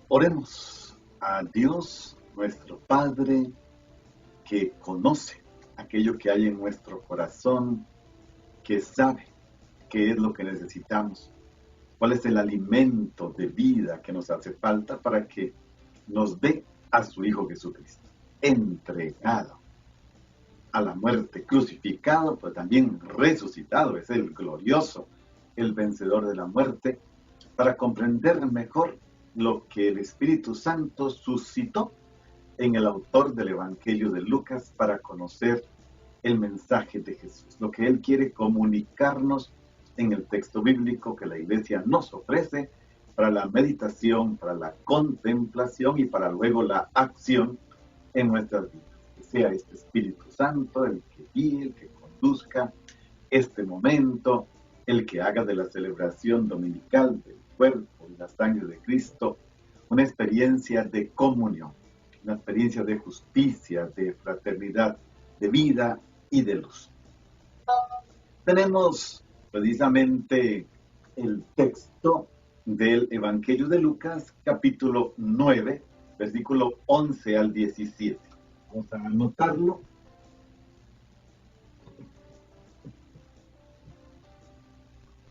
Oremos a Dios, nuestro Padre, que conoce aquello que hay en nuestro corazón, que sabe qué es lo que necesitamos, cuál es el alimento de vida que nos hace falta para que nos dé a su Hijo Jesucristo, entregado a la muerte, crucificado, pero también resucitado. Es el glorioso, el vencedor de la muerte, para comprender mejor lo que el Espíritu Santo suscitó en el autor del Evangelio de Lucas para conocer el mensaje de Jesús, lo que Él quiere comunicarnos en el texto bíblico que la Iglesia nos ofrece para la meditación, para la contemplación y para luego la acción en nuestras vidas. Que sea este Espíritu Santo el que guíe, el que conduzca este momento, el que haga de la celebración dominical del cuerpo y la sangre de Cristo una experiencia de comunión, una experiencia de justicia, de fraternidad, de vida y de luz. Tenemos precisamente el texto del Evangelio de Lucas, capítulo 9, versículo 11 al 17. Vamos a anotarlo.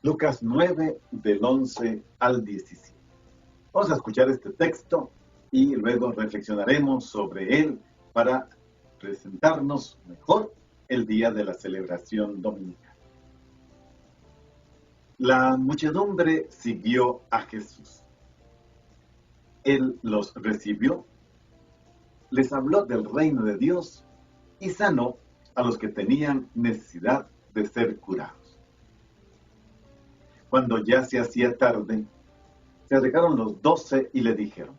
Lucas 9, del 11 al 17. Vamos a escuchar este texto y luego reflexionaremos sobre él para presentarnos mejor el día de la celebración dominical. La muchedumbre siguió a Jesús. Él los recibió, les habló del reino de Dios y sanó a los que tenían necesidad de ser curados. Cuando ya se hacía tarde, se acercaron los 12 y le dijeron: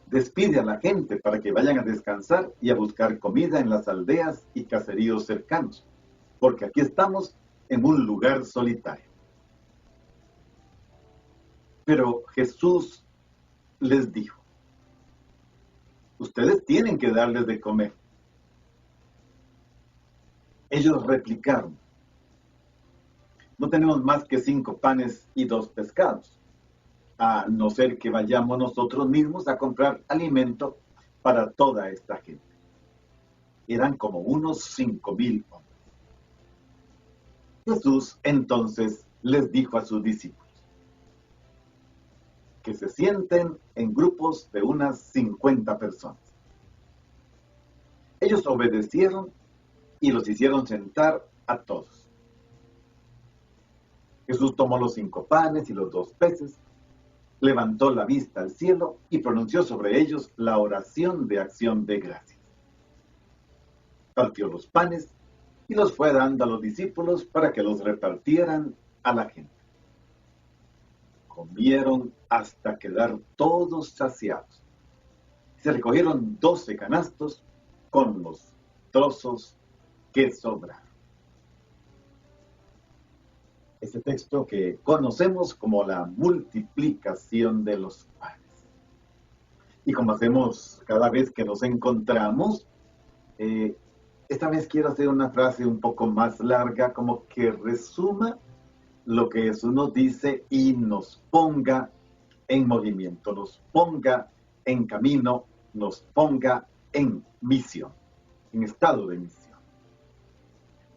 despide a la gente para que vayan a descansar y a buscar comida en las aldeas y caseríos cercanos, porque aquí estamos en un lugar solitario. Pero Jesús les dijo: ustedes tienen que darles de comer. Ellos replicaron: no tenemos más que 5 panes y 2 pescados, a no ser que vayamos nosotros mismos a comprar alimento para toda esta gente. Eran como unos 5,000 hombres. Jesús entonces les dijo a sus discípulos que se sienten en grupos de unas 50 personas. Ellos obedecieron y los hicieron sentar a todos. Jesús tomó los 5 panes y los 2 peces, levantó la vista al cielo y pronunció sobre ellos la oración de acción de gracias. Partió los panes y los fue dando a los discípulos para que los repartieran a la gente. Comieron hasta quedar todos saciados. Se recogieron 12 canastos con los trozos que sobraron. Este texto que conocemos como la multiplicación de los panes. Y como hacemos cada vez que nos encontramos, esta vez quiero hacer una frase un poco más larga, como que resuma lo que Jesús nos dice y nos ponga en movimiento, nos ponga en camino, nos ponga en misión, en estado de misión.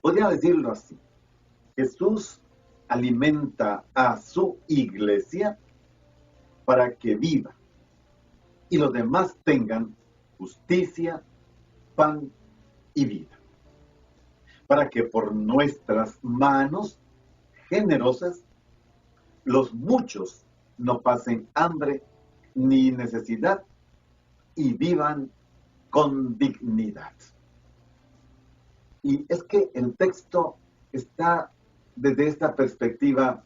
Podría decirlo así: Jesús alimenta a su iglesia para que viva y los demás tengan justicia, pan y vida, para que por nuestras manos generosas los muchos no pasen hambre ni necesidad y vivan con dignidad. Y es que el texto está desde esta perspectiva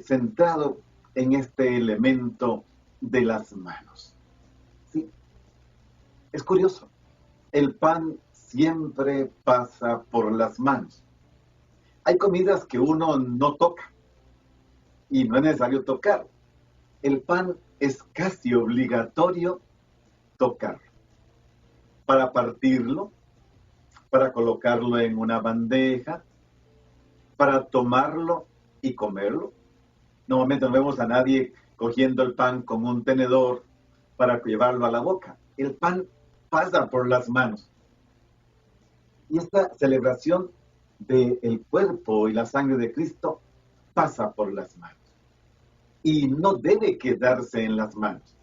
centrado en este elemento de las manos. ¿Sí? Es curioso, el pan siempre pasa por las manos. Hay comidas que uno no toca y no es necesario tocar. El pan es casi obligatorio tocarlo para partirlo, para colocarlo en una bandeja, para tomarlo y comerlo. Normalmente no vemos a nadie cogiendo el pan con un tenedor para llevarlo a la boca. El pan pasa por las manos. Y esta celebración del cuerpo y la sangre de Cristo pasa por las manos. Y no debe quedarse en las manos.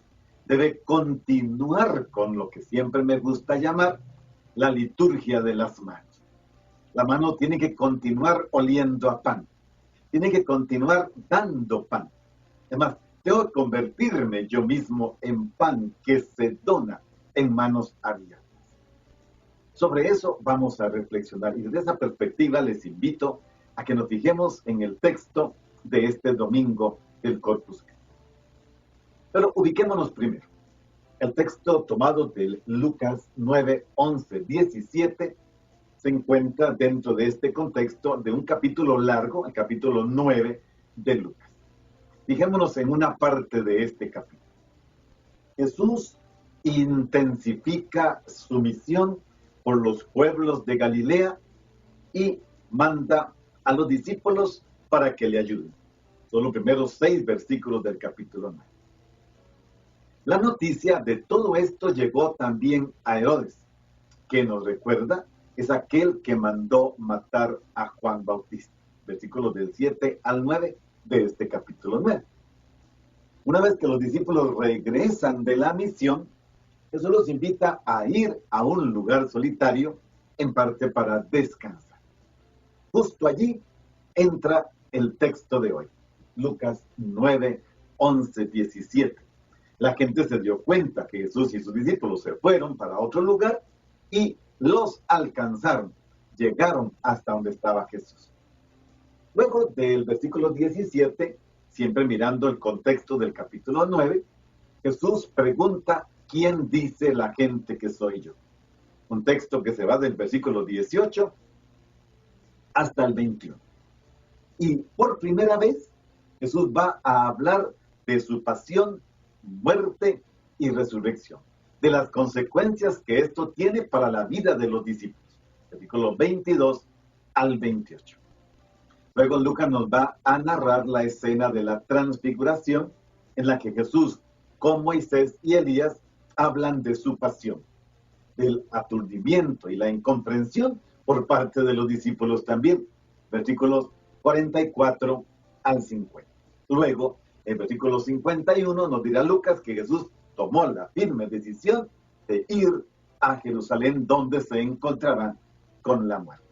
Debe continuar con lo que siempre me gusta llamar la liturgia de las manos. La mano tiene que continuar oliendo a pan. Tiene que continuar dando pan. Además, tengo que convertirme yo mismo en pan que se dona en manos abiertas. Sobre eso vamos a reflexionar y desde esa perspectiva les invito a que nos fijemos en el texto de este domingo del Corpus Christi. Pero ubiquémonos primero. El texto tomado de Lucas 9, 11, 17 se encuentra dentro de este contexto de un capítulo largo, el capítulo 9 de Lucas. Fijémonos en una parte de este capítulo. Jesús intensifica su misión por los pueblos de Galilea y manda a los discípulos para que le ayuden. Son los primeros 6 versículos del capítulo 9. La noticia de todo esto llegó también a Herodes, que nos recuerda es aquel que mandó matar a Juan Bautista. Versículos del 7 al 9 de este capítulo 9. Una vez que los discípulos regresan de la misión, Jesús los invita a ir a un lugar solitario, en parte para descansar. Justo allí entra el texto de hoy, Lucas 9, 11, 17. La gente se dio cuenta que Jesús y sus discípulos se fueron para otro lugar y los alcanzaron, llegaron hasta donde estaba Jesús. Luego del versículo 17, siempre mirando el contexto del capítulo 9, Jesús pregunta, ¿quién dice la gente que soy yo? Un texto que se va del versículo 18 hasta el 21. Y por primera vez, Jesús va a hablar de su pasión, muerte y resurrección, de las consecuencias que esto tiene para la vida de los discípulos. Versículo 22 al 28. Luego Lucas nos va a narrar la escena de la transfiguración en la que Jesús, con Moisés y Elías, hablan de su pasión, del aturdimiento y la incomprensión por parte de los discípulos también. Versículos 44 al 50. Luego, en versículo 51 nos dirá Lucas que Jesús tomó la firme decisión de ir a Jerusalén, donde se encontrará con la muerte.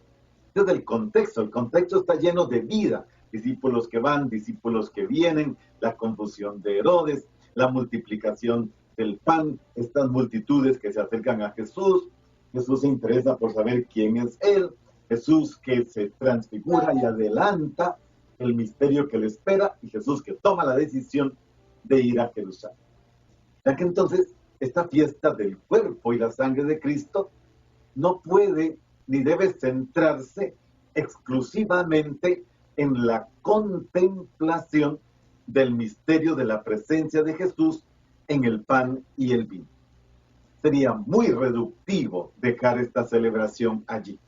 Desde el contexto está lleno de vida. Discípulos que van, discípulos que vienen, la confusión de Herodes, la multiplicación del pan, estas multitudes que se acercan a Jesús. Jesús se interesa por saber quién es Él. Jesús que se transfigura y adelanta el misterio que le espera, y Jesús que toma la decisión de ir a Jerusalén. Ya que entonces esta fiesta del cuerpo y la sangre de Cristo no puede ni debe centrarse exclusivamente en la contemplación del misterio de la presencia de Jesús en el pan y el vino. Sería muy reductivo dejar esta celebración allí.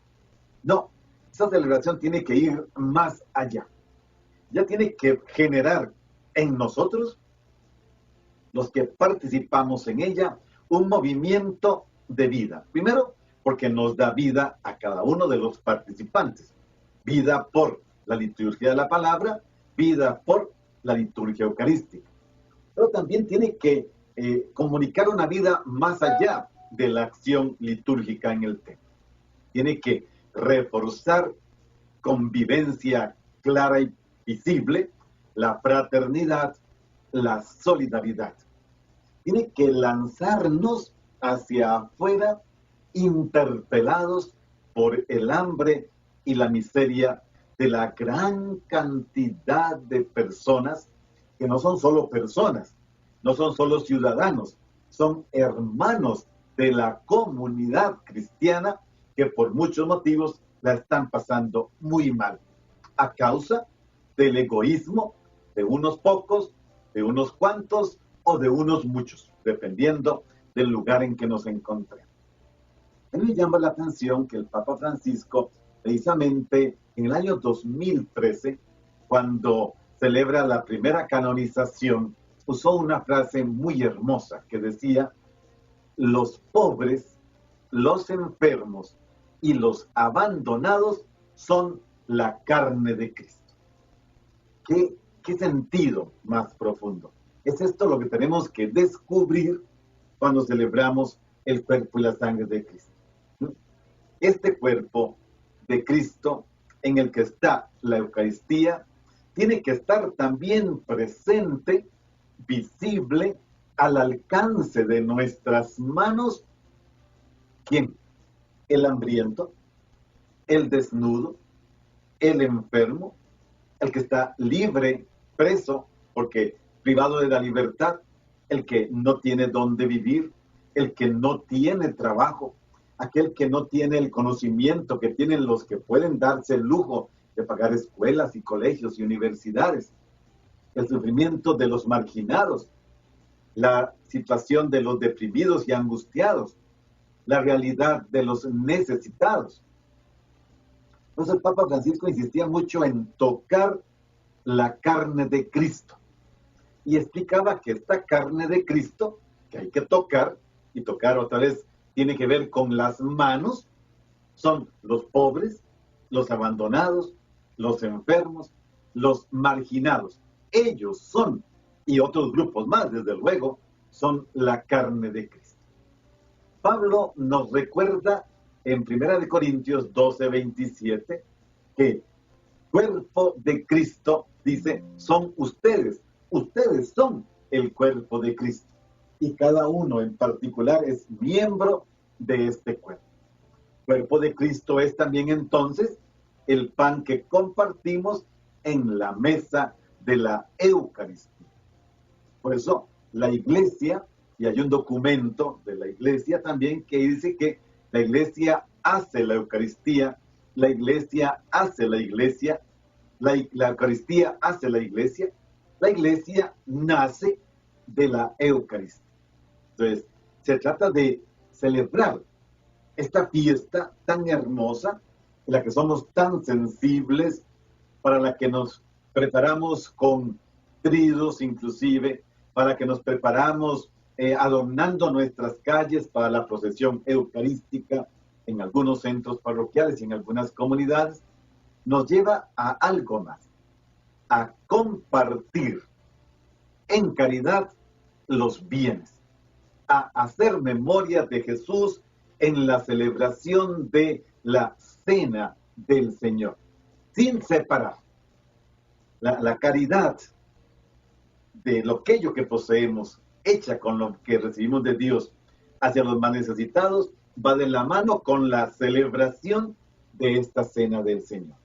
No, esta celebración tiene que ir más allá. Ya tiene que generar en nosotros, los que participamos en ella, un movimiento de vida. Primero, porque nos da vida a cada uno de los participantes. Vida por la liturgia de la palabra, vida por la liturgia eucarística. Pero también tiene que comunicar una vida más allá de la acción litúrgica en el templo. Tiene que reforzar convivencia clara y visible, la fraternidad, la solidaridad. Tiene que lanzarnos hacia afuera, interpelados por el hambre y la miseria de la gran cantidad de personas que no son solo personas, no son solo ciudadanos, son hermanos de la comunidad cristiana que por muchos motivos la están pasando muy mal, a causa del egoísmo de unos pocos, de unos cuantos o de unos muchos, dependiendo del lugar en que nos encontremos. A mí me llama la atención que el Papa Francisco, precisamente en el año 2013, cuando celebra la primera canonización usó una frase muy hermosa que decía: los pobres, los enfermos y los abandonados son la carne de Cristo. ¿Qué sentido más profundo? Es esto lo que tenemos que descubrir cuando celebramos el cuerpo y la sangre de Cristo. Este cuerpo de Cristo en el que está la Eucaristía tiene que estar también presente, visible, al alcance de nuestras manos. ¿Quién? El hambriento, el desnudo, el enfermo, el que está libre, preso, porque privado de la libertad, el que no tiene dónde vivir, el que no tiene trabajo, aquel que no tiene el conocimiento que tienen los que pueden darse el lujo de pagar escuelas y colegios y universidades, el sufrimiento de los marginados, la situación de los deprimidos y angustiados, la realidad de los necesitados. Entonces el Papa Francisco insistía mucho en tocar la carne de Cristo y explicaba que esta carne de Cristo, que hay que tocar, y tocar otra vez tiene que ver con las manos, son los pobres, los abandonados, los enfermos, los marginados. Ellos son, y otros grupos más, desde luego, son la carne de Cristo. Pablo nos recuerda en 1 Corintios 12:27 que cuerpo de Cristo, dice, son ustedes. Ustedes son el cuerpo de Cristo. Y cada uno en particular es miembro de este cuerpo. Cuerpo de Cristo es también entonces el pan que compartimos en la mesa de la Eucaristía. Por eso la Iglesia, y hay un documento de la Iglesia también que dice que la Iglesia hace la Eucaristía, la Iglesia hace la Iglesia, la Eucaristía hace la Iglesia nace de la Eucaristía. Entonces, se trata de celebrar esta fiesta tan hermosa, en la que somos tan sensibles, para la que nos preparamos con tridos inclusive, para que nos preparamos adornando nuestras calles para la procesión eucarística en algunos centros parroquiales y en algunas comunidades, nos lleva a algo más, a compartir en caridad los bienes, a hacer memoria de Jesús en la celebración de la cena del Señor, sin separar la caridad de lo aquello que poseemos, hecha con lo que recibimos de Dios hacia los más necesitados, va de la mano con la celebración de esta cena del Señor.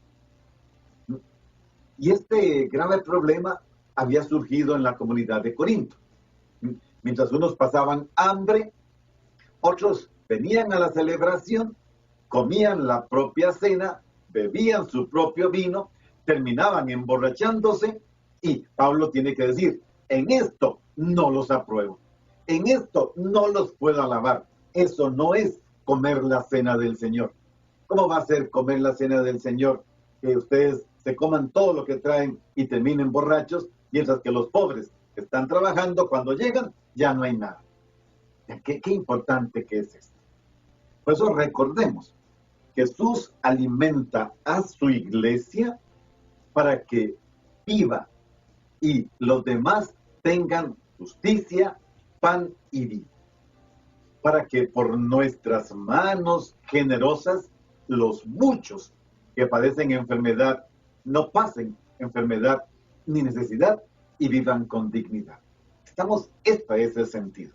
Y este grave problema había surgido en la comunidad de Corinto. Mientras unos pasaban hambre, otros venían a la celebración, comían la propia cena, bebían su propio vino, terminaban emborrachándose, y Pablo tiene que decir, en esto no los apruebo, en esto no los puedo alabar, eso no es comer la cena del Señor. ¿Cómo va a ser comer la cena del Señor que ustedes se coman todo lo que traen y terminen borrachos, mientras que los pobres que están trabajando, cuando llegan, ya no hay nada? Qué importante que es esto. Por eso recordemos, Jesús alimenta a su iglesia para que viva y los demás tengan justicia, pan y vida. Para que por nuestras manos generosas, los muchos que padecen enfermedad no pasen enfermedad ni necesidad y vivan con dignidad. Este es el sentido.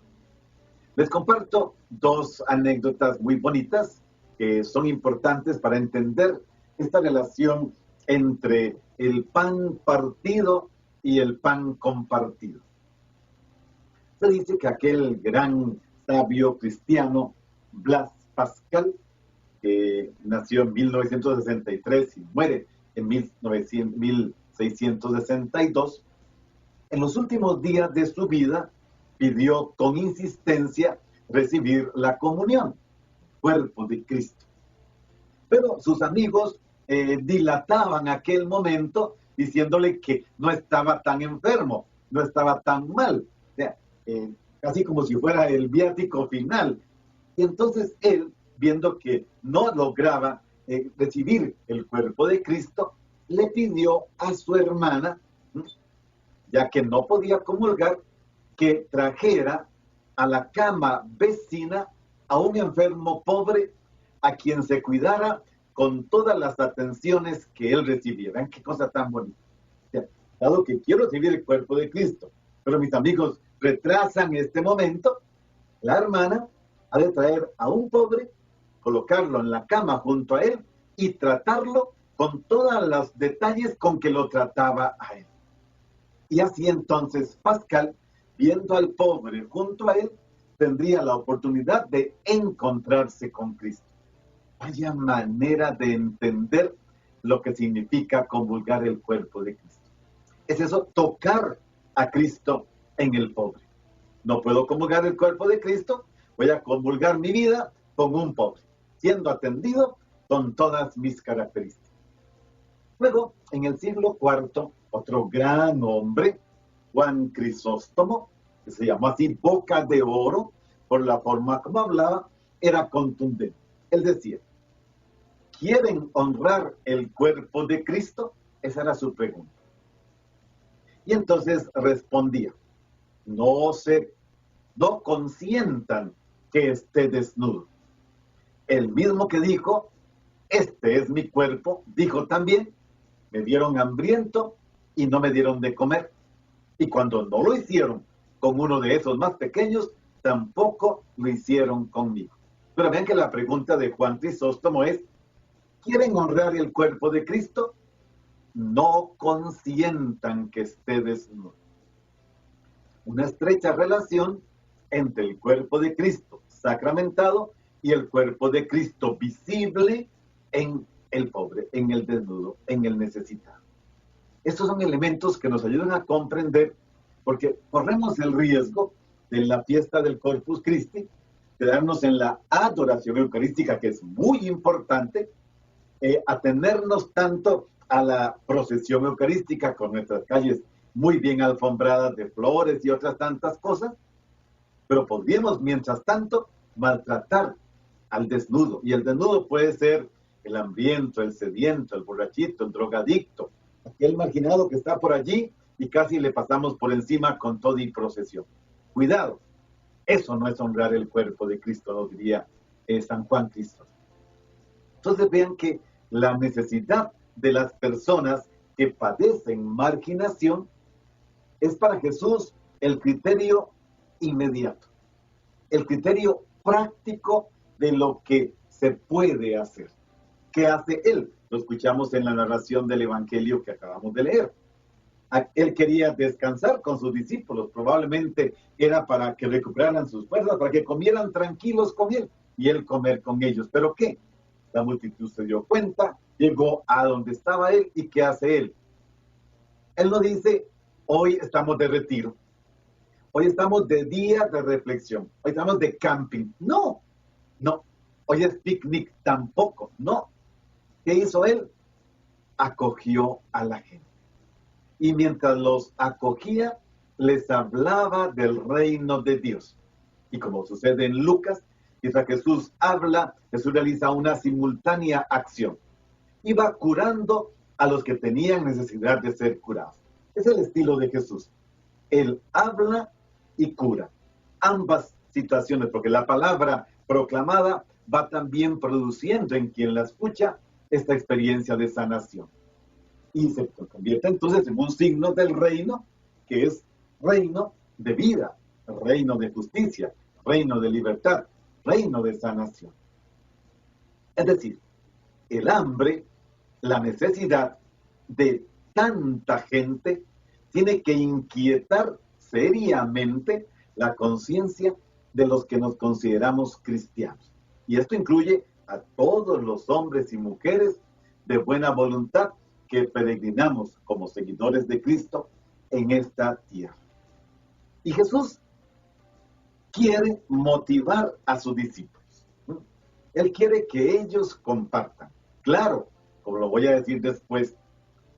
Les comparto dos anécdotas muy bonitas que son importantes para entender esta relación entre el pan partido y el pan compartido. Se dice que aquel gran sabio cristiano, Blas Pascal, que nació en 1963 y muere en 1662, en los últimos días de su vida pidió con insistencia recibir la comunión, cuerpo de Cristo. Pero sus amigos dilataban aquel momento diciéndole que no estaba tan enfermo, no estaba tan mal. O sea, casi como si fuera el viático final. Y entonces él, viendo que no lograba recibir el cuerpo de Cristo, le pidió a su hermana, ya que no podía comulgar, que trajera a la cama vecina a un enfermo pobre a quien se cuidara con todas las atenciones que él recibiera. Vean qué cosa tan bonita. O sea, dado que quiero recibir el cuerpo de Cristo, pero mis amigos retrasan este momento, la hermana ha de traer a un pobre, colocarlo en la cama junto a él y tratarlo con todos los detalles con que lo trataba a él. Y así entonces Pascal, viendo al pobre junto a él, tendría la oportunidad de encontrarse con Cristo. Vaya manera de entender lo que significa comulgar el cuerpo de Cristo. Es eso, tocar a Cristo en el pobre. No puedo comulgar el cuerpo de Cristo, voy a comulgar mi vida con un pobre, siendo atendido con todas mis características. Luego, en el siglo IV, otro gran hombre, Juan Crisóstomo, que se llamó así Boca de Oro, por la forma como hablaba, era contundente. Él decía, ¿quieren honrar el cuerpo de Cristo? Esa era su pregunta. Y entonces respondía, no consientan que esté desnudo. El mismo que dijo, este es mi cuerpo, dijo también, me dieron hambriento y no me dieron de comer. Y cuando no lo hicieron con uno de esos más pequeños, tampoco lo hicieron conmigo. Pero vean que la pregunta de Juan Crisóstomo es, ¿quieren honrar el cuerpo de Cristo? No consientan que esté desnudo. Una estrecha relación entre el cuerpo de Cristo sacramentado y el cuerpo de Cristo visible en el pobre, en el desnudo, en el necesitado. Estos son elementos que nos ayudan a comprender, porque corremos el riesgo de la fiesta del Corpus Christi, quedarnos en la adoración eucarística, que es muy importante, atenernos tanto a la procesión eucarística con nuestras calles muy bien alfombradas de flores y otras tantas cosas, pero podríamos, mientras tanto, maltratar al desnudo. Y el desnudo puede ser el hambriento, el sediento, el borrachito, el drogadicto, aquel marginado que está por allí y casi le pasamos por encima con toda y procesión. Cuidado, eso no es honrar el cuerpo de Cristo, lo diría San Juan Cristo. Entonces vean que la necesidad de las personas que padecen marginación es para Jesús el criterio inmediato, el criterio práctico de lo que se puede hacer. ¿Qué hace él? Lo escuchamos en la narración del Evangelio que acabamos de leer. Él quería descansar con sus discípulos, probablemente era para que recuperaran sus fuerzas, para que comieran tranquilos con él y él comer con ellos. ¿Pero qué? La multitud se dio cuenta, llegó a donde estaba él y ¿qué hace él? Él no dice, hoy estamos de retiro, hoy estamos de día de reflexión, hoy estamos de camping. No, hoy es picnic tampoco, no. ¿Qué hizo él? Acogió a la gente. Y mientras los acogía, les hablaba del reino de Dios. Y como sucede en Lucas, mientras Jesús habla, Jesús realiza una simultánea acción. Iba curando a los que tenían necesidad de ser curados. Es el estilo de Jesús. Él habla y cura. Ambas situaciones, porque la palabra proclamada va también produciendo en quien la escucha esta experiencia de sanación. Y se convierte entonces en un signo del reino, que es reino de vida, reino de justicia, reino de libertad, reino de sanación. Es decir, el hambre, la necesidad de tanta gente tiene que inquietar seriamente la conciencia de los que nos consideramos cristianos. Y esto incluye a todos los hombres y mujeres de buena voluntad que peregrinamos como seguidores de Cristo en esta tierra. Y Jesús quiere motivar a sus discípulos. Él quiere que ellos compartan. Claro, como lo voy a decir después,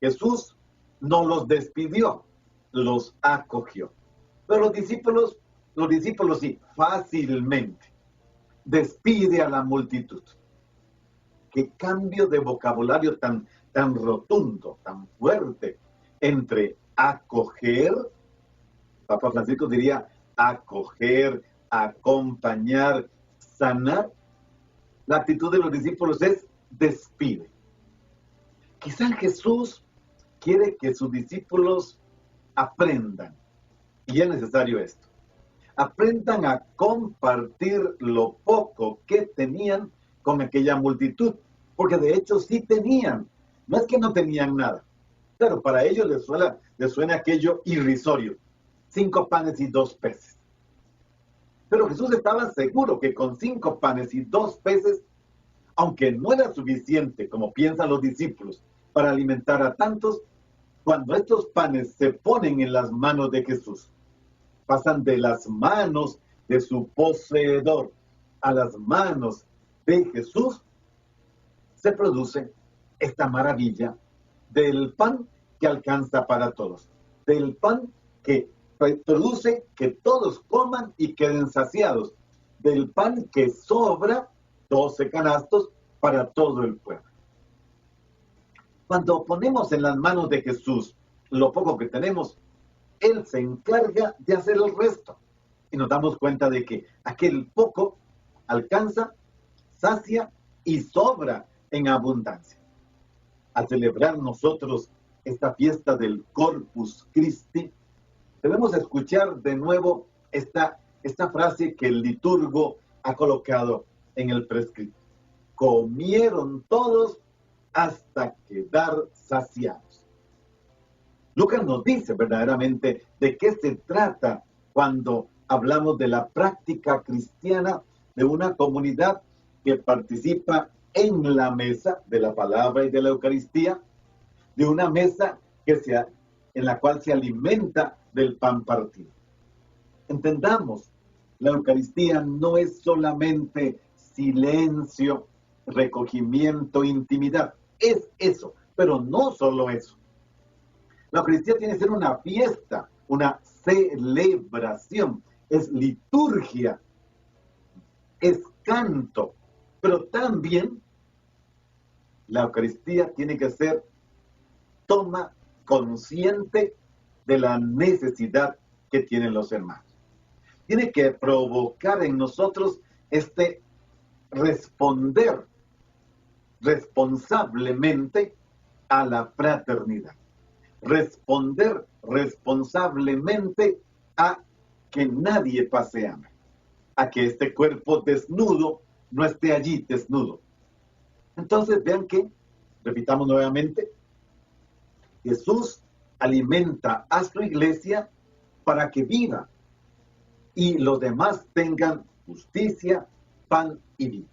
Jesús no los despidió. los acogió. Pero los discípulos sí, fácilmente despide a la multitud. Qué cambio de vocabulario tan rotundo, tan fuerte, entre acoger, Papa Francisco diría acoger, acompañar, sanar. La actitud de los discípulos es despide. Quizás Jesús quiere que sus discípulos aprendan, y es necesario esto, aprendan a compartir lo poco que tenían con aquella multitud, porque de hecho sí tenían, no es que no tenían nada, pero para ellos les suena aquello irrisorio, 5 panes y 2 peces. Pero Jesús estaba seguro que con 5 panes y 2 peces, aunque no era suficiente, como piensan los discípulos, para alimentar a tantos, cuando estos panes se ponen en las manos de Jesús, pasan de las manos de su poseedor a las manos de Jesús, se produce esta maravilla del pan que alcanza para todos, del pan que produce que todos coman y queden saciados, del pan que sobra 12 canastos para todo el pueblo. Cuando ponemos en las manos de Jesús lo poco que tenemos, Él se encarga de hacer el resto. Y nos damos cuenta de que aquel poco alcanza, sacia y sobra en abundancia. Al celebrar nosotros esta fiesta del Corpus Christi, debemos escuchar de nuevo esta frase que el liturgo ha colocado en el prescripto. Comieron todos hasta quedar saciados. Lucas nos dice verdaderamente de qué se trata cuando hablamos de la práctica cristiana de una comunidad que participa en la mesa de la palabra y de la Eucaristía, de una mesa en la cual se alimenta del pan partido. Entendamos, la Eucaristía no es solamente silencio, recogimiento, intimidad. Es eso, pero no solo eso. La Eucaristía tiene que ser una fiesta, una celebración, es liturgia, es canto, pero también la Eucaristía tiene que ser toma consciente de la necesidad que tienen los hermanos. Tiene que provocar en nosotros responder responsablemente a la fraternidad. Responder responsablemente a que nadie pase hambre, a que este cuerpo desnudo no esté allí desnudo. Entonces vean que, repitamos nuevamente, Jesús alimenta a su iglesia para que viva y los demás tengan justicia, pan y vida,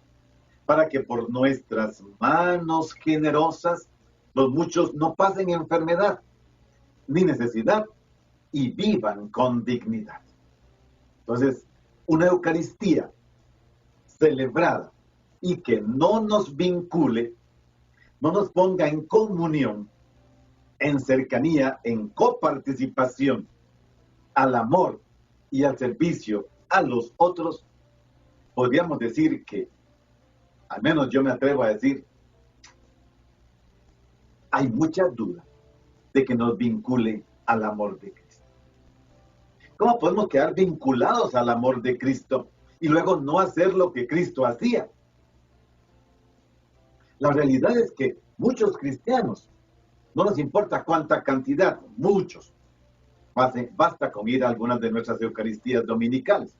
para que por nuestras manos generosas los muchos no pasen enfermedad ni necesidad y vivan con dignidad. Entonces, una Eucaristía celebrada y que no nos vincule, no nos ponga en comunión, en cercanía, en coparticipación al amor y al servicio a los otros, podríamos decir que, al menos yo me atrevo a decir, hay mucha duda de que nos vincule al amor de Cristo. ¿Cómo podemos quedar vinculados al amor de Cristo y luego no hacer lo que Cristo hacía? La realidad es que muchos cristianos, no nos importa cuánta cantidad, muchos, basta con ir a algunas de nuestras Eucaristías dominicales.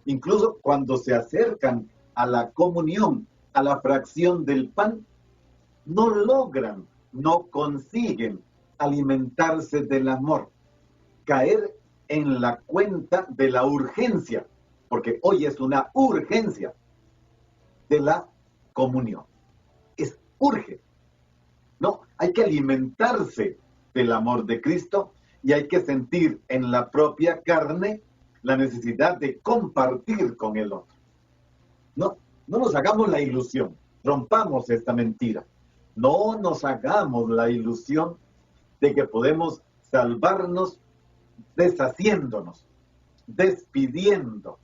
Incluso cuando se acercan a la comunión, a la fracción del pan, no logran, no consiguen alimentarse del amor, caer en la cuenta de la urgencia, porque hoy es una urgencia de la comunión. Urge. No, hay que alimentarse del amor de Cristo y hay que sentir en la propia carne la necesidad de compartir con el otro. No nos hagamos la ilusión, rompamos esta mentira. No nos hagamos la ilusión de que podemos salvarnos deshaciéndonos, despidiendo,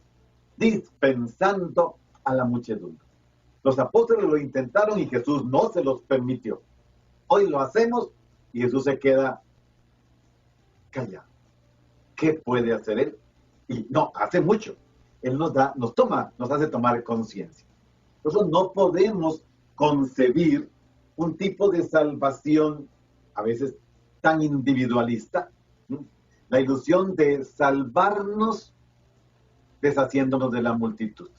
dispensando a la muchedumbre. Los apóstoles lo intentaron y Jesús no se los permitió. Hoy lo hacemos y Jesús se queda callado. ¿Qué puede hacer Él? Y no, hace mucho. Él nos hace tomar conciencia. Nosotros no podemos concebir un tipo de salvación a veces tan individualista, ¿no? La ilusión de salvarnos deshaciéndonos de la multitud.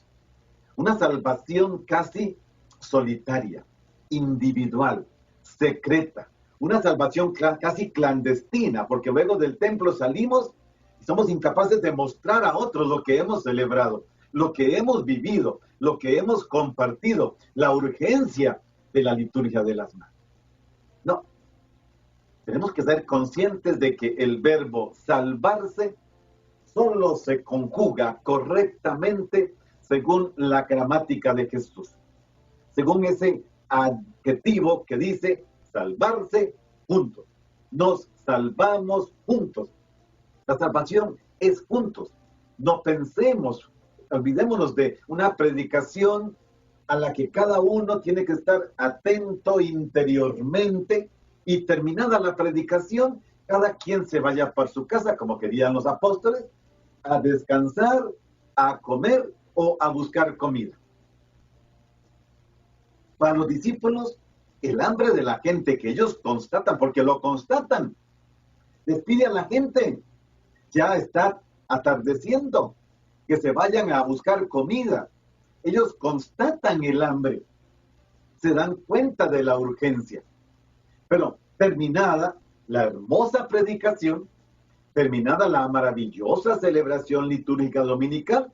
Una salvación casi solitaria, individual, secreta. Una salvación casi clandestina, porque luego del templo salimos y somos incapaces de mostrar a otros lo que hemos celebrado, lo que hemos vivido, lo que hemos compartido, la urgencia de la liturgia de las manos. No, tenemos que ser conscientes de que el verbo salvarse solo se conjuga correctamente según la gramática de Jesús, según ese adjetivo que dice salvarse juntos. Nos salvamos juntos. La salvación es juntos. No pensemos, olvidémonos de una predicación a la que cada uno tiene que estar atento interiormente y terminada la predicación, cada quien se vaya para su casa, como querían los apóstoles, a descansar, a comer o a buscar comida. Para los discípulos, el hambre de la gente que ellos constatan, porque lo constatan, despide a la gente, ya está atardeciendo, que se vayan a buscar comida. Ellos constatan el hambre, se dan cuenta de la urgencia. Pero terminada la hermosa predicación, terminada la maravillosa celebración litúrgica dominical,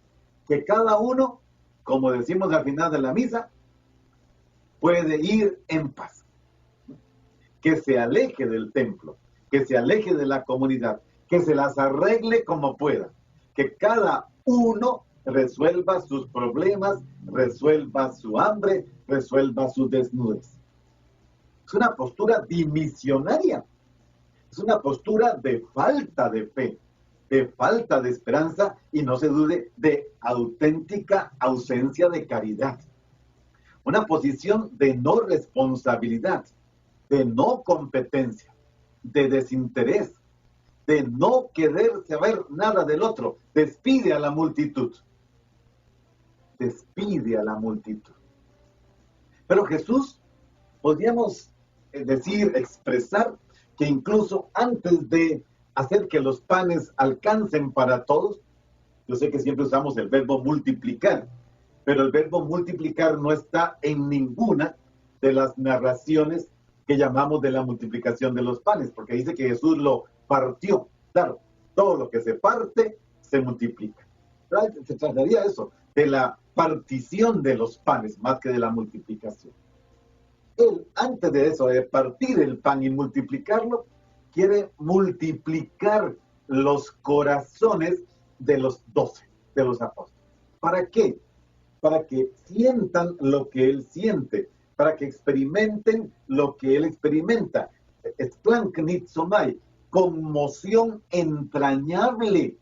que cada uno, como decimos al final de la misa, puede ir en paz. Que se aleje del templo, que se aleje de la comunidad, que se las arregle como pueda, que cada uno resuelva sus problemas, resuelva su hambre, resuelva su desnudez. Es una postura dimisionaria, es una postura de falta de fe, de falta de esperanza y no se dude de auténtica ausencia de caridad. Una posición de no responsabilidad, de no competencia, de desinterés, de no querer saber nada del otro. Despide a la multitud. Despide a la multitud. Pero Jesús, podríamos decir, expresar, que incluso antes de hacer que los panes alcancen para todos, yo sé que siempre usamos el verbo multiplicar, pero el verbo multiplicar no está en ninguna de las narraciones que llamamos de la multiplicación de los panes, porque dice que Jesús lo partió. Claro, todo lo que se parte se multiplica. Se trataría eso, de la partición de los panes, más que de la multiplicación. Él, antes de eso, de partir el pan y multiplicarlo, quiere multiplicar los corazones de los 12, de los apóstoles. ¿Para qué? Para que sientan lo que Él siente, para que experimenten lo que Él experimenta. Esplanknitzomai, conmoción entrañable.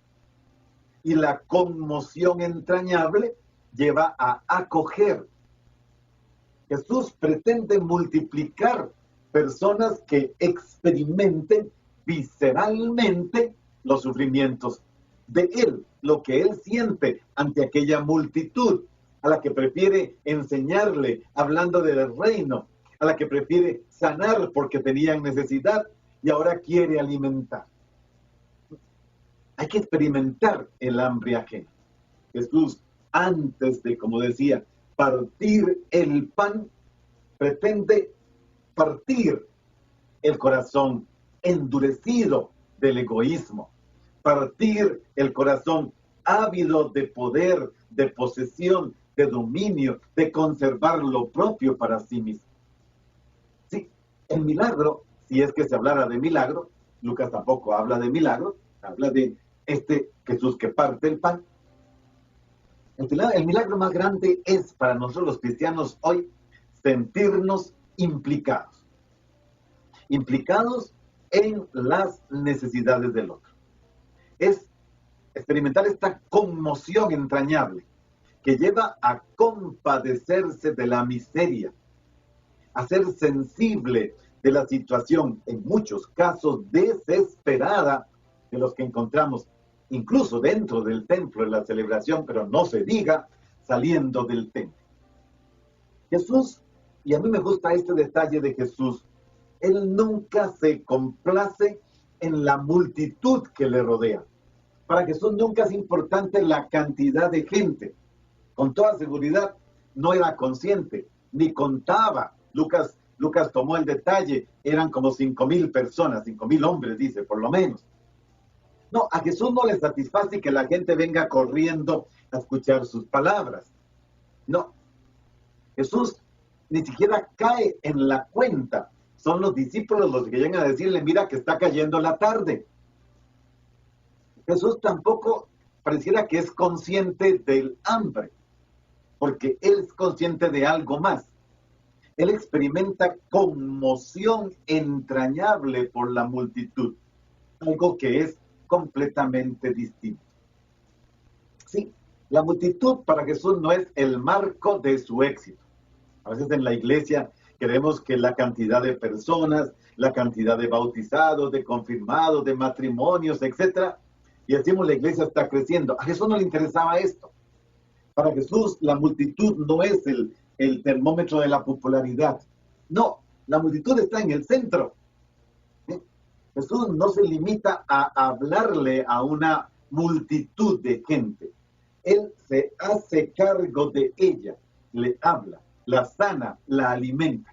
Y la conmoción entrañable lleva a acoger. Jesús pretende multiplicar personas que experimenten visceralmente los sufrimientos de Él, lo que Él siente ante aquella multitud, a la que prefiere enseñarle hablando del reino, a la que prefiere sanar porque tenían necesidad y ahora quiere alimentar. Hay que experimentar el hambre ajeno. Jesús, antes de, como decía, partir el pan, pretende partir el corazón endurecido del egoísmo, partir el corazón ávido de poder, de posesión, de dominio, de conservar lo propio para sí mismo. Sí, el milagro, si es que se hablara de milagro, Lucas tampoco habla de milagro, habla de este Jesús que parte el pan. El milagro más grande es para nosotros los cristianos hoy sentirnos implicados en las necesidades del otro. es experimentar esta conmoción entrañable que lleva a compadecerse de la miseria, a ser sensible de la situación, en muchos casos desesperada, de los que encontramos incluso dentro del templo de la celebración, pero no se diga saliendo del templo. Jesús, y a mí me gusta este detalle de Jesús, Él nunca se complace en la multitud que le rodea. Para Jesús nunca es importante la cantidad de gente. Con toda seguridad no era consciente, ni contaba. Lucas tomó el detalle, eran como 5,000 personas, 5,000 hombres, dice, por lo menos. No, a Jesús no le satisface que la gente venga corriendo a escuchar sus palabras. No, Jesús ni siquiera cae en la cuenta. Son los discípulos los que llegan a decirle, mira que está cayendo la tarde. Jesús tampoco pareciera que es consciente del hambre, porque Él es consciente de algo más. Él experimenta conmoción entrañable por la multitud, algo que es completamente distinto. Sí, la multitud para Jesús no es el marco de su éxito. A veces en la iglesia queremos que la cantidad de personas, la cantidad de bautizados, de confirmados, de matrimonios, etcétera, y decimos la iglesia está creciendo. A Jesús no le interesaba esto. Para Jesús la multitud no es el termómetro de la popularidad. No, la multitud está en el centro. Jesús no se limita a hablarle a una multitud de gente. Él se hace cargo de ella, le habla, la sana, la alimenta.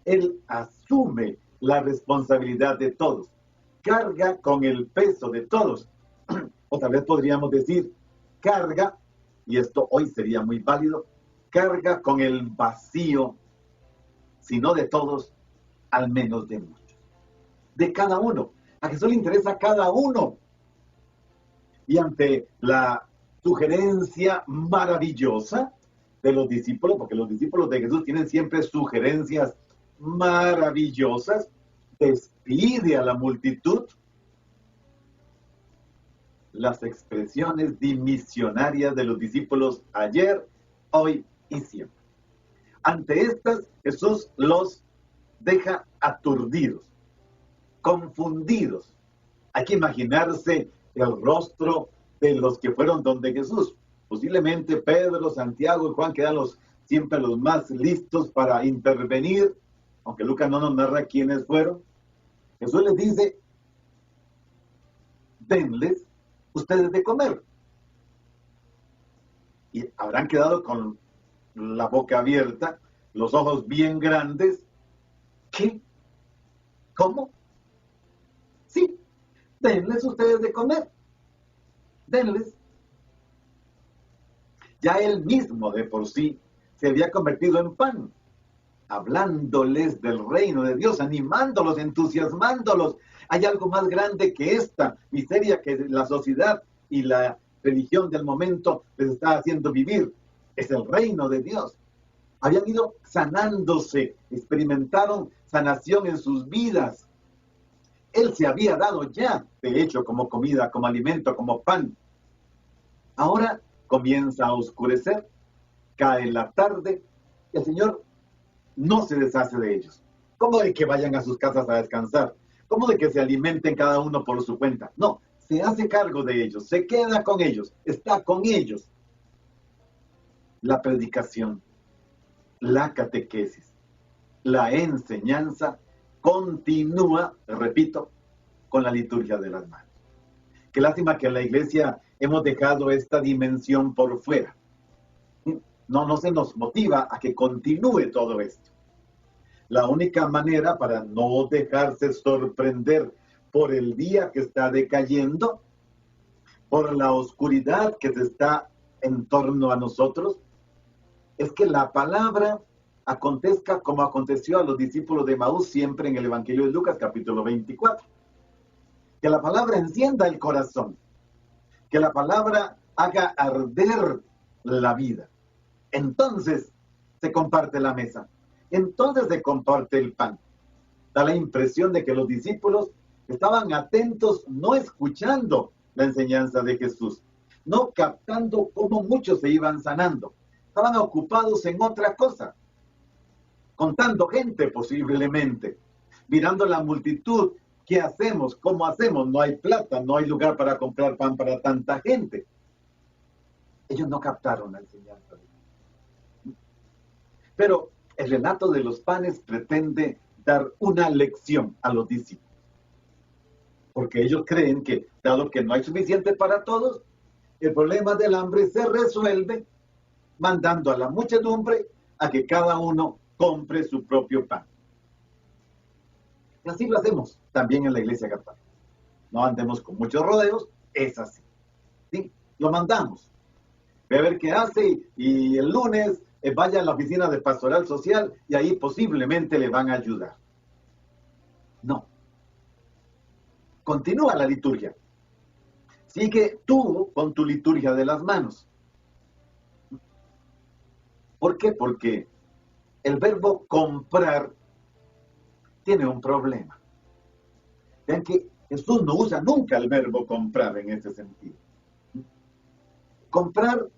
Él asume la responsabilidad de todos, carga con el peso de todos. O tal vez podríamos decir, carga, y esto hoy sería muy válido, carga con el vacío, si no de todos, al menos de muchos. De cada uno. A Jesús le interesa cada uno. Y ante la sugerencia maravillosa de los discípulos, porque los discípulos de Jesús tienen siempre sugerencias maravillosas, despide a la multitud. Las expresiones dimisionarias de los discípulos ayer, hoy y siempre. Ante estas, Jesús los deja aturdidos, confundidos. Hay que imaginarse el rostro de los que fueron donde Jesús. Posiblemente Pedro, Santiago y Juan quedan siempre los más listos para intervenir, aunque Lucas no nos narra quiénes fueron. Jesús les dice, denles ustedes de comer. Y habrán quedado con la boca abierta, los ojos bien grandes. ¿Qué? ¿Cómo? Sí, denles ustedes de comer. Denles. Ya él mismo de por sí se había convertido en pan, hablándoles del reino de Dios, animándolos, entusiasmándolos. Hay algo más grande que esta miseria que la sociedad y la religión del momento les está haciendo vivir. Es el reino de Dios. Habían ido sanándose, experimentaron sanación en sus vidas. Él se había dado ya, de hecho, como comida, como alimento, como pan. Ahora comienza a oscurecer, cae la tarde, y el Señor no se deshace de ellos. ¿Cómo de que vayan a sus casas a descansar? ¿Cómo de que se alimenten cada uno por su cuenta? No, se hace cargo de ellos, se queda con ellos, está con ellos. La predicación, la catequesis, la enseñanza continúa, repito, con la liturgia de las manos. Qué lástima que en la iglesia hemos dejado esta dimensión por fuera. No se nos motiva a que continúe todo esto. La única manera para no dejarse sorprender por el día que está decayendo, por la oscuridad que se está en torno a nosotros, es que la palabra acontezca como aconteció a los discípulos de Maús siempre en el Evangelio de Lucas, capítulo 24. Que la palabra encienda el corazón, que la palabra haga arder la vida. Entonces se comparte la mesa, entonces se comparte el pan. Da la impresión de que los discípulos estaban atentos, no escuchando la enseñanza de Jesús, no captando cómo muchos se iban sanando. Estaban ocupados en otra cosa, contando gente posiblemente, mirando la multitud. ¿Qué hacemos? ¿Cómo hacemos? No hay plata, no hay lugar para comprar pan para tanta gente. Ellos no captaron la enseñanza de Jesús. Pero el relato de los panes pretende dar una lección a los discípulos, porque ellos creen que, dado que no hay suficiente para todos, el problema del hambre se resuelve mandando a la muchedumbre a que cada uno compre su propio pan. Y así lo hacemos también en la Iglesia Católica. No andemos con muchos rodeos, es así. ¿Sí? Lo mandamos. Ve a ver qué hace y el lunes vaya a la oficina de pastoral social y ahí posiblemente le van a ayudar. No. Continúa la liturgia. Sigue tú con tu liturgia de las manos. ¿Por qué? Porque el verbo comprar tiene un problema. Vean que Jesús no usa nunca el verbo comprar en ese sentido. Comprar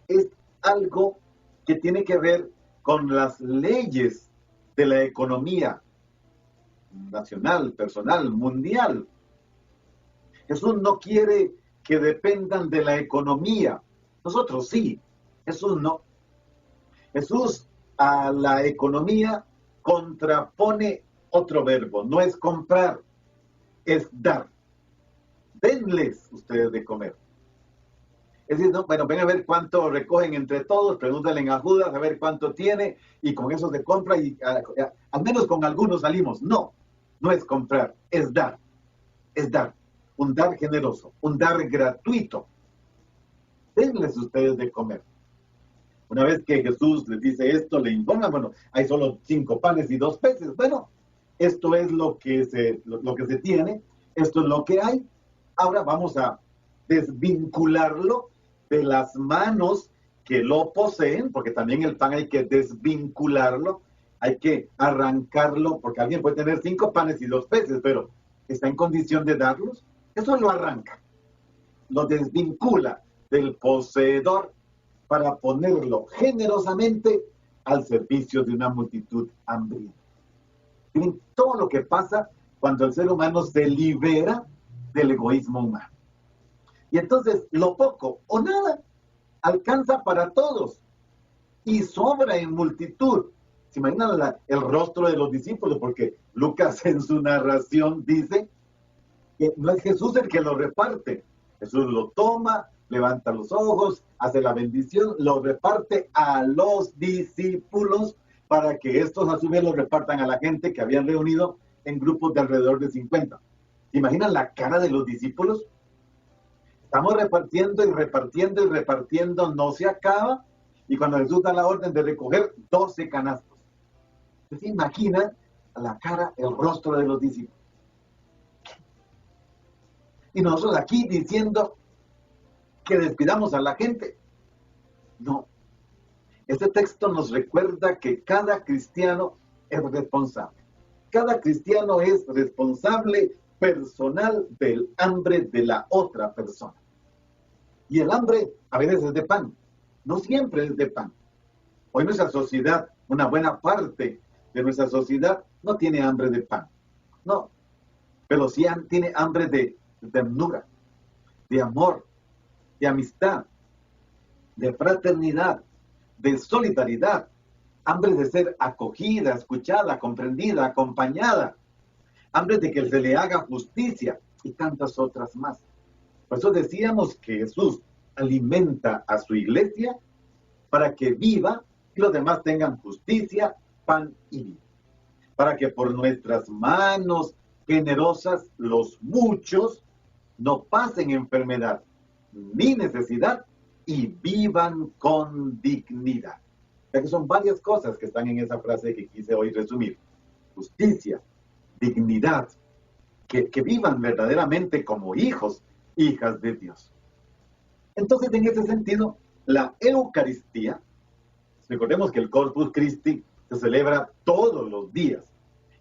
es algo que tiene que ver con las leyes de la economía nacional, personal, mundial. Jesús no quiere que dependan de la economía. Nosotros sí, Jesús no. Jesús a la economía contrapone otro verbo, no es comprar, es dar. Denles ustedes de comer. Es decir, no, bueno, ven a ver cuánto recogen entre todos, pregúntale a Judas a ver cuánto tiene y con eso se compra y al menos con algunos salimos. No, no es comprar, es dar. Es dar, un dar generoso, un dar gratuito. Denles ustedes de comer. Una vez que Jesús les dice esto, le informa, bueno, hay solo 5 panes y 2 peces. Bueno, esto es lo que se tiene, esto es lo que hay. Ahora vamos a desvincularlo de las manos que lo poseen, porque también el pan hay que desvincularlo, hay que arrancarlo, porque alguien puede tener 5 panes y 2 peces, pero ¿está en condición de darlos? Eso lo arranca, lo desvincula del poseedor para ponerlo generosamente al servicio de una multitud hambrienta. Miren todo lo que pasa cuando el ser humano se libera del egoísmo humano. Y entonces lo poco o nada alcanza para todos y sobra en multitud. ¿Se imaginan el rostro de los discípulos? Porque Lucas en su narración dice que no es Jesús el que lo reparte. Jesús lo toma, levanta los ojos, hace la bendición, lo reparte a los discípulos para que estos a su vez lo repartan a la gente que habían reunido en grupos de alrededor de 50. ¿Se imaginan la cara de los discípulos? Estamos repartiendo y repartiendo y repartiendo, no se acaba, y cuando Jesús da la orden de recoger 12 canastos. ¿Se imagina la cara, el rostro de los discípulos? Y nosotros aquí diciendo que despidamos a la gente. No. Este texto nos recuerda que cada cristiano es responsable. Cada cristiano es responsable personal del hambre de la otra persona. Y el hambre a veces es de pan, no siempre es de pan. Hoy nuestra sociedad, una buena parte de nuestra sociedad no tiene hambre de pan, no, pero sí tiene hambre de ternura, de amor, de amistad, de fraternidad, de solidaridad, hambre de ser acogida, escuchada, comprendida, acompañada, hambre de que se le haga justicia y tantas otras más. Por eso decíamos que Jesús alimenta a su iglesia para que viva y los demás tengan justicia, pan y vida. Para que por nuestras manos generosas los muchos no pasen enfermedad ni necesidad y vivan con dignidad. O sea que son varias cosas que están en esa frase que quise hoy resumir. Justicia, dignidad, que vivan verdaderamente como hijos, hijas de Dios. Entonces, en ese sentido, la Eucaristía, recordemos que el Corpus Christi se celebra todos los días.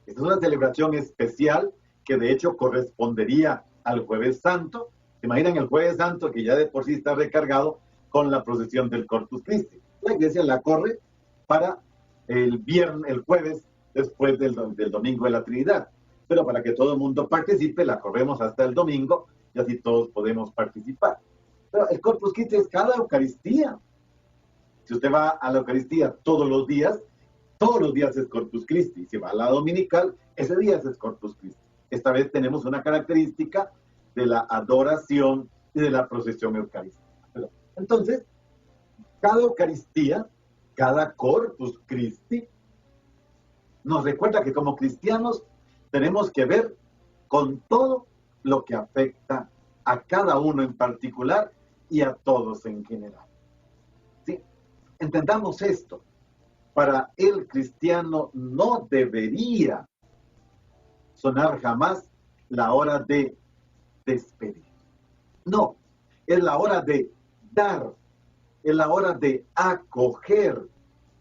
Esta es una celebración especial que de hecho correspondería al Jueves Santo, ¿Se imaginan el Jueves Santo, que ya de por sí está recargado con la procesión del Corpus Christi? La iglesia la corre para el jueves después del domingo de la Trinidad. Pero para que todo el mundo participe, la corremos hasta el domingo y así todos podemos participar. Pero el Corpus Christi es cada Eucaristía. Si usted va a la Eucaristía todos los días es Corpus Christi. Si va a la dominical, ese día es Corpus Christi. Esta vez tenemos una característica de la adoración y de la procesión eucarística. Entonces, cada Eucaristía, cada Corpus Christi, nos recuerda que como cristianos tenemos que ver con todo lo que afecta a cada uno en particular y a todos en general. ¿Sí? Entendamos esto. Para el cristiano no debería sonar jamás la hora de despedir. No, es la hora de dar, es la hora de acoger,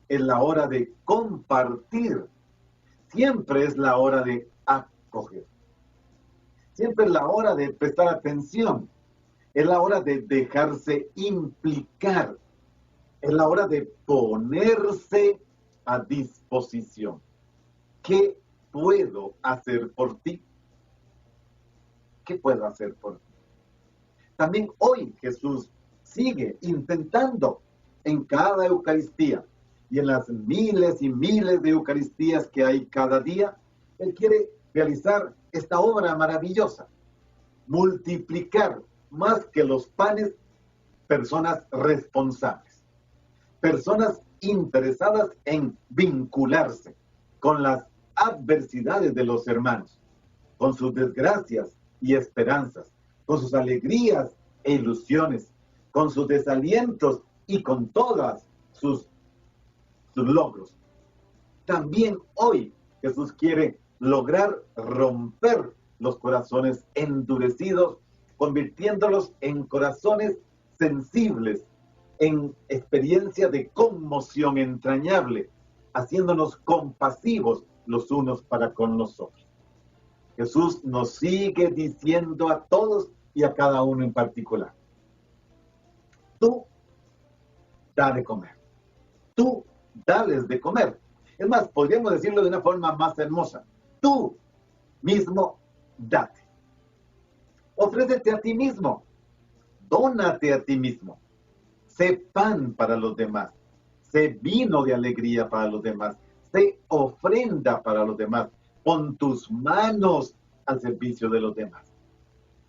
es la hora de compartir. Siempre es la hora de acoger. Siempre es la hora de prestar atención. Es la hora de dejarse implicar. Es la hora de ponerse a disposición. ¿Qué puedo hacer por ti? ¿Qué puedo hacer por ti? También hoy Jesús sigue intentando en cada Eucaristía y en las miles y miles de Eucaristías que hay cada día, Él quiere realizar esta obra maravillosa, multiplicar más que los panes personas responsables, personas interesadas en vincularse con las adversidades de los hermanos, con sus desgracias y esperanzas, con sus alegrías e ilusiones, con sus desalientos y con todas sus logros. También hoy Jesús quiere lograr romper los corazones endurecidos, convirtiéndolos en corazones sensibles, en experiencia de conmoción entrañable, haciéndonos compasivos los unos para con los otros. Jesús nos sigue diciendo a todos y a cada uno en particular: tú da de comer, tú dales de comer. Es más, podríamos decirlo de una forma más hermosa: tú mismo date. Ofrécete a ti mismo, dónate a ti mismo. Sé pan para los demás, sé vino de alegría para los demás, sé ofrenda para los demás. Pon tus manos al servicio de los demás.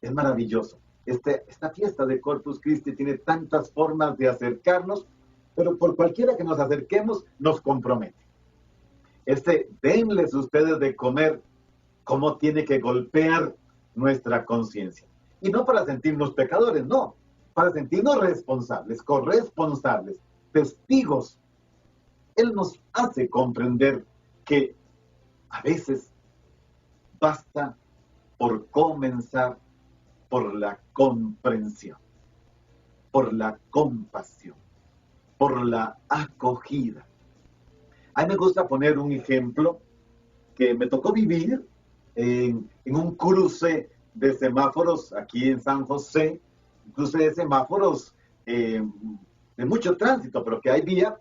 Es maravilloso. Esta fiesta de Corpus Christi tiene tantas formas de acercarnos, pero por cualquiera que nos acerquemos, nos compromete. Denles ustedes de comer, cómo tiene que golpear nuestra conciencia. Y no para sentirnos pecadores, no, para sentirnos responsables, corresponsables, testigos. Él nos hace comprender que a veces basta por comenzar por la comprensión, por la compasión, por la acogida. A mí me gusta poner un ejemplo que me tocó vivir en un cruce de semáforos aquí en San José, un cruce de semáforos de mucho tránsito, pero que hay vía,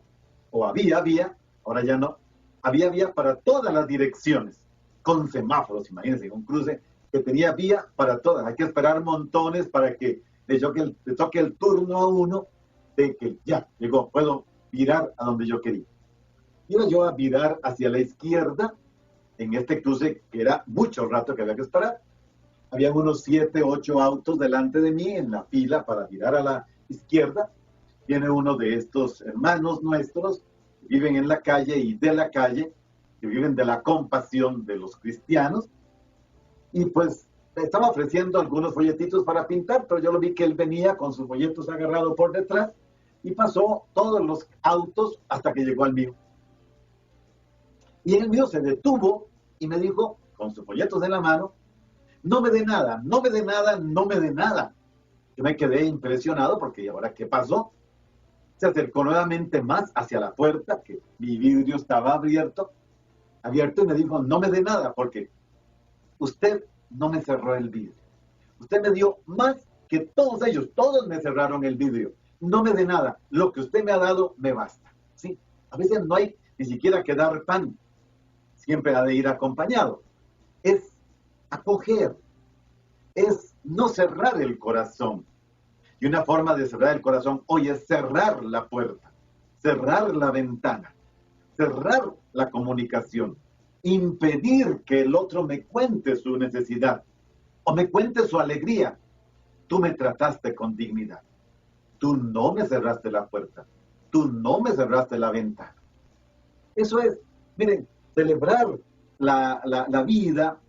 o había vía, ahora ya no, había vía para todas las direcciones, con semáforos, imagínense, un cruce que tenía vía para todas. Hay que esperar montones para que le toque el turno a uno de que ya llegó, puedo virar a donde yo quería. Iba yo a virar hacia la izquierda en este cruce que era mucho rato que había que esperar. Habían unos 7, 8 autos delante de mí en la fila para virar a la izquierda. Viene uno de estos hermanos nuestros que viven en la calle y de la calle, que viven de la compasión de los cristianos. Y pues estaba ofreciendo algunos folletitos para pintar, pero yo lo vi que él venía con sus folletos agarrados por detrás y pasó todos los autos hasta que llegó al mío. Y el mío se detuvo y me dijo, con sus folletos en la mano: no me dé nada, no me dé nada, no me dé nada. Yo me quedé impresionado porque ¿y ahora qué pasó? Se acercó nuevamente más hacia la puerta, que mi vidrio estaba abierto y me dijo: no me dé nada porque usted no me cerró el vidrio. Usted me dio más que todos ellos, todos me cerraron el vidrio. No me dé nada, lo que usted me ha dado me basta. ¿Sí? A veces no hay ni siquiera que dar pan, siempre ha de ir acompañado. Es acoger, es no cerrar el corazón. Y una forma de cerrar el corazón hoy es cerrar la puerta, cerrar la ventana, cerrar la comunicación, impedir que el otro me cuente su necesidad o me cuente su alegría. Tú me trataste con dignidad. Tú no me cerraste la puerta. Tú no me cerraste la ventana. Eso es, miren, celebrar la vida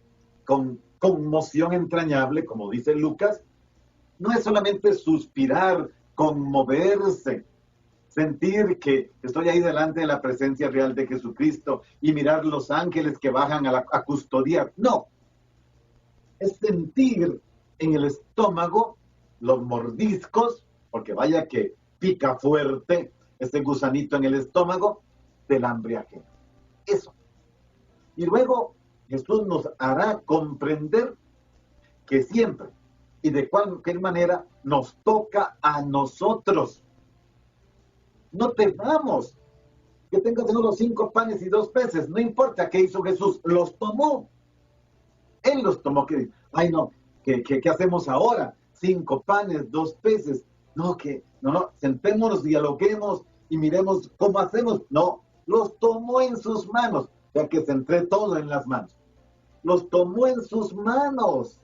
con conmoción entrañable, como dice Lucas, no es solamente suspirar, conmoverse, sentir que estoy ahí delante de la presencia real de Jesucristo y mirar los ángeles que bajan a custodiar. No, es sentir en el estómago los mordiscos, porque vaya que pica fuerte ese gusanito en el estómago del hambre ajena. Eso. Y luego Jesús nos hará comprender que siempre y de cualquier manera nos toca a nosotros. No temamos que tengas solo 5 panes y 2 peces. No importa qué hizo Jesús, los tomó. Él los tomó. Ay, no, ¿qué hacemos ahora? 5 panes, 2 peces. No, sentémonos, dialoguemos y miremos cómo hacemos. No, los tomó en sus manos, ya que centré todo en las manos. Los tomó en sus manos,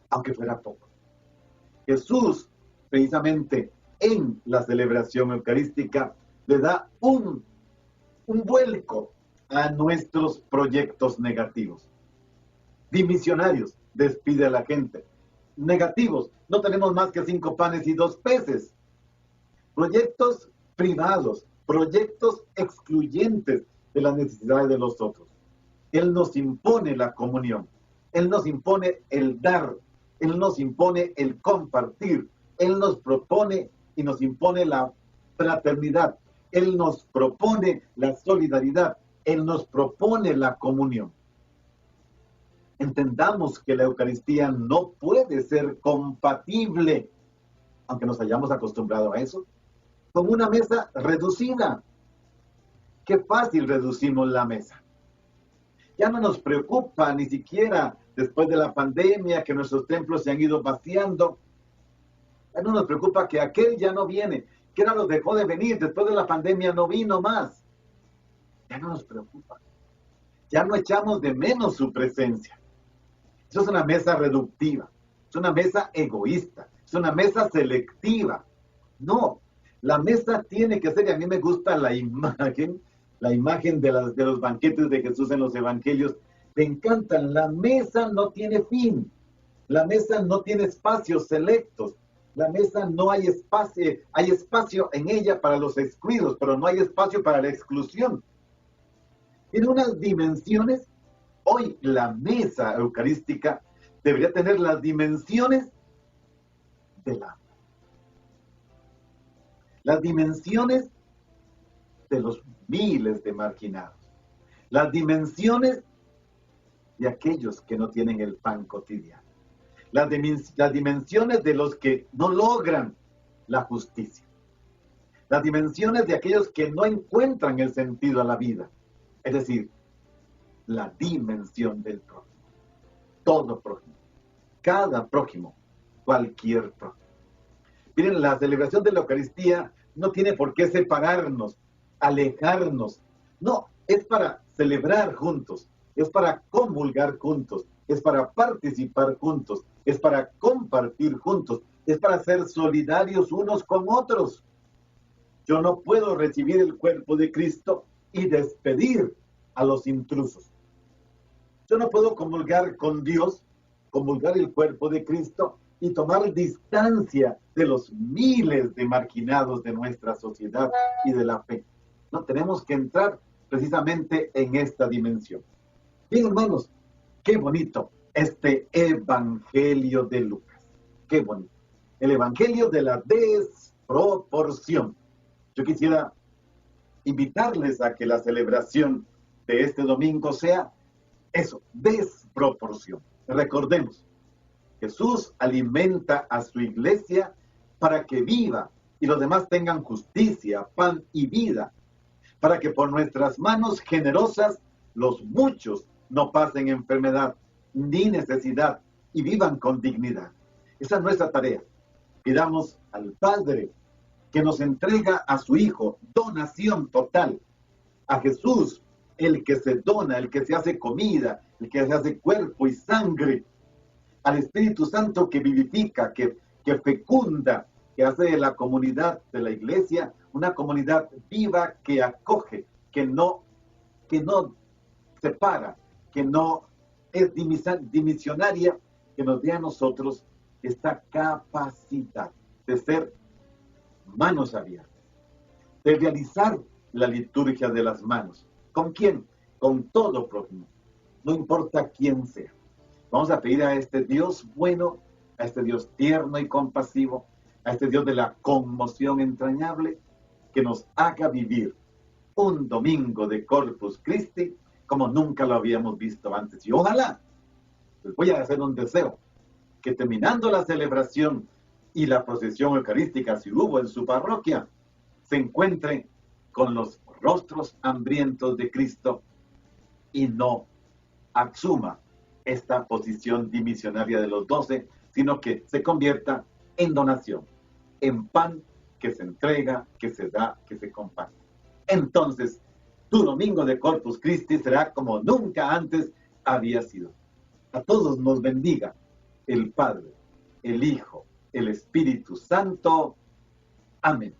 aunque fuera poco. Jesús, precisamente en la celebración eucarística, le da un vuelco a nuestros proyectos negativos. Dimisionarios, despide a la gente. Negativos, no tenemos más que 5 panes y 2 peces. Proyectos privados, proyectos excluyentes de las necesidades de los otros. Él nos impone la comunión, Él nos impone el dar, Él nos impone el compartir, Él nos propone y nos impone la fraternidad, Él nos propone la solidaridad, Él nos propone la comunión. Entendamos que la Eucaristía no puede ser compatible, aunque nos hayamos acostumbrado a eso, con una mesa reducida. Qué fácil reducimos la mesa. Ya no nos preocupa ni siquiera después de la pandemia que nuestros templos se han ido vaciando. Ya no nos preocupa que aquel ya no viene, que ahora nos dejó de venir, después de la pandemia no vino más. Ya no nos preocupa. Ya no echamos de menos su presencia. Eso es una mesa reductiva, es una mesa egoísta, es una mesa selectiva. No, la mesa tiene que ser, y a mí me gusta la imagen de los banquetes de Jesús en los evangelios. Me encantan. La mesa no tiene fin, la mesa no tiene espacios selectos, la mesa no hay espacio en ella para los excluidos, pero no hay espacio para la exclusión. Tiene unas dimensiones. Hoy la mesa eucarística debería tener las dimensiones del hambre, las dimensiones de los miles de marginados, las dimensiones de aquellos que no tienen el pan cotidiano, las dimensiones de los que no logran la justicia, las dimensiones de aquellos que no encuentran el sentido a la vida, es decir, la dimensión del prójimo, todo prójimo, cada prójimo, cualquier prójimo. Miren, la celebración de la Eucaristía no tiene por qué separarnos, alejarnos. No, es para celebrar juntos, es para comulgar juntos, es para participar juntos, es para compartir juntos, es para ser solidarios unos con otros. Yo no puedo recibir el cuerpo de Cristo y despedir a los intrusos. Yo no puedo comulgar con Dios, comulgar el cuerpo de Cristo y tomar distancia de los miles de marginados de nuestra sociedad y de la fe. No, tenemos que entrar precisamente en esta dimensión. Bien, hermanos, qué bonito este Evangelio de Lucas. Qué bonito. El Evangelio de la desproporción. Yo quisiera invitarles a que la celebración de este domingo sea eso, desproporción. Recordemos, Jesús alimenta a su iglesia para que viva y los demás tengan justicia, pan y vida, para que por nuestras manos generosas los muchos no pasen enfermedad ni necesidad y vivan con dignidad. Esa es nuestra tarea. Pidamos al Padre que nos entrega a su Hijo, donación total, a Jesús, el que se dona, el que se hace comida, el que se hace cuerpo y sangre, al Espíritu Santo que vivifica, que fecunda, que hace de la comunidad de la iglesia una comunidad viva que acoge, que no separa, que no es dimisionaria, que nos dé a nosotros esta capacidad de ser manos abiertas, de realizar la liturgia de las manos. ¿Con quién? Con todo prójimo, no importa quién sea. Vamos a pedir a este Dios bueno, a este Dios tierno y compasivo, a este Dios de la conmoción entrañable, que nos haga vivir un domingo de Corpus Christi como nunca lo habíamos visto antes. Y ojalá, les voy a hacer un deseo, que terminando la celebración y la procesión eucarística, si hubo en su parroquia, se encuentren con los rostros hambrientos de Cristo y no asuma esta posición dimisionaria de los 12, sino que se convierta en donación, en pan que se entrega, que se da, que se comparte. Entonces, tu domingo de Corpus Christi será como nunca antes había sido. A todos nos bendiga el Padre, el Hijo, el Espíritu Santo. Amén.